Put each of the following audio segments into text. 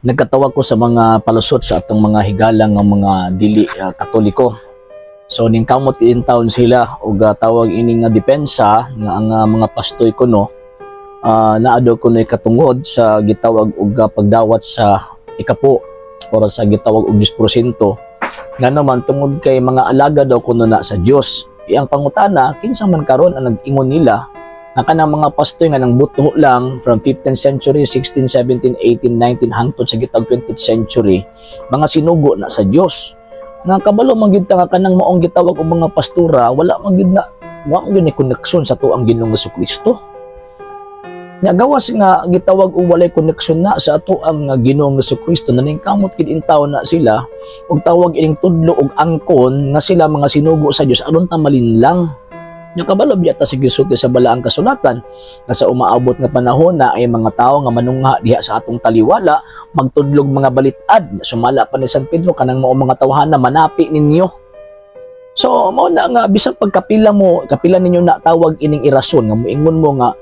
Nagkatawa ko sa mga palusot sa atong mga higalang ng mga dili Katoliko. So ning kamot in town sila ug tawag ini nga depensa nga ang mga pastoy kuno naado kuno'y katungod sa gitawag og pagdawat sa ikapo or sa gitawag og 10% nga naman tungod kay mga alaga daw kuno na sa Dios. Iyang pangutana kinsa man karon ang nag-ingon nila na kanang mga pastoy nga nang buto lang from 15th century, 16th, 17th, 18th, 19th hangtod sa gitawag 20th century, mga sinugo na sa Dios. Nga kabalo man gyud nga kanang maong gitawag og mga pastora, wala man gyud ni koneksyon sa tuang Ginoong Jesucristo. Nya gawas nga gitawag og walay koneksyon na sa atoang Ginoong Jesucristo, naning kamot kid intaw na sila og tawag ining tudlo og angkon nga sila mga sinugo sa Dios aron ta malinlang. Nya kabalo biyata sa gisulti sa balaang kasulatan nga sa umaabot nga panahon na ay mga tao nga manungha diha sa atong taliwala magtudlog mga balitad. Sumala pa ni San Pedro kanang mao mga tawhana manapi ninyo. So mao na nga bisan pagkapila ninyo na tawag ining irason nga moingon mo nga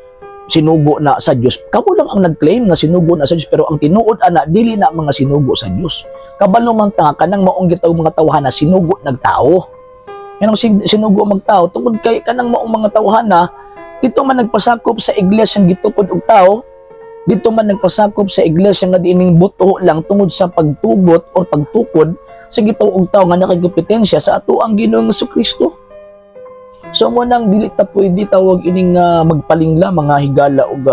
sinugo na sa Dios. Kamo lang ang nag-claim nga sinugo na sa Dios pero ang tinuod ana dili na mga sinugo sa Dios. Kabalo man ta kanang maong gitawag mga tawhana sinugo nagtao. Yan ang sinugo magtao tungod kay kanang maong mga tawhana dito man nagpasakop sa iglesia gitukod og tao, dito man nagpasakop sa iglesia nga diining buto lang tungod sa pagtugot o pagtukod sa gitawag og tao nga nakagopetensya sa ato ang Ginoong Jesucristo. So mo nang dili ta pwede tawag ining magpalingla mga higala og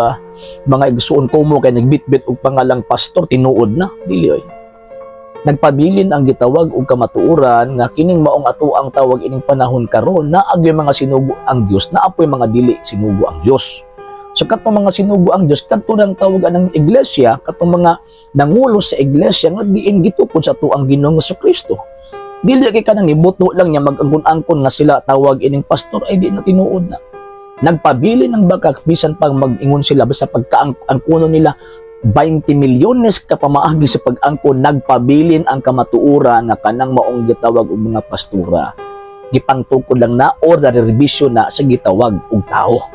mga igsuon ko mo kay nagbitbit og pangalang pastor tinuod na dili oy. Nagpabilin ang gitawag og kamatuoran nga kining maong ato ang tawag ining panahon karon na agay mga sinugo ang Dios na apoy mga dili sinugo ang Dios. So katong mga sinugo ang Dios kadto nang tawagan ng iglesia, katong mga nangulo sa iglesia nga diin gitukod sa ato ang Ginoong Jesucristo. Dili kay kanang ibuto lang niya mag-angkon-angkon nga sila tawag ining pastor ay di na tinuod na. Nagpabilin ang bakak bisan pang mag-ingon sila basta pagkaangkono nila 20 milyones ka pamaagi sa pag-angkon, nagpabilin ang kamatuoran na kanang maong gitawag og mga pastura. Gipangtukod lang na or revision na sa gitawag og tao.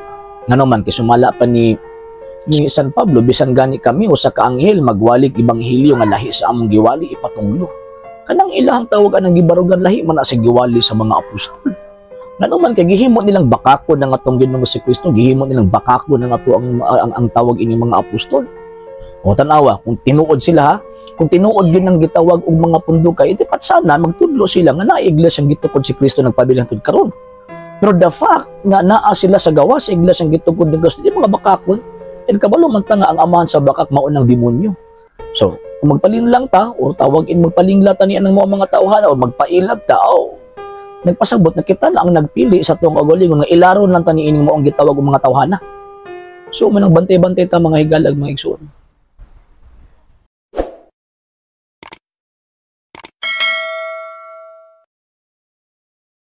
Ngano man kay sumala pa ni San Pablo bisan gani kami usa ka anghel magwalig ibanghilyo nga lahi sa among giwali ipatunglo. Kanang ilahang tawagan ng gibarugan lahi man sa giwali sa mga apostol. Ngano man kay gihimo nilang bakakon ng atong Ginoong Jesucristo, gihimo nilang bakakon ng ato ang tawag ining mga apostol. O tanawa, kung tinuod sila ha, kung tinuod yun ang gitawag og mga pundukay, iti pat sana magtudlo sila nga naa iglesyang gitukod si Kristo nagpabilang tud karon. Pero the fact nga naa sila sa gawas sa iglesyang gitukod ni Kristo, di mga bakakon, kabalo man ta nga ang amahan sa bakak mao ng demonyo. So, kung magpalin lang ta o tawagin magpalingla ta niya ng mga tawhana o magpailag ta, nagpasabot na kita na ang nagpili sa tuong kagalingon nga ilaron lang ta ni ining moong gitawag og mga tawhana. So, manang bantay-bantay ta mga higalag mga igsoon.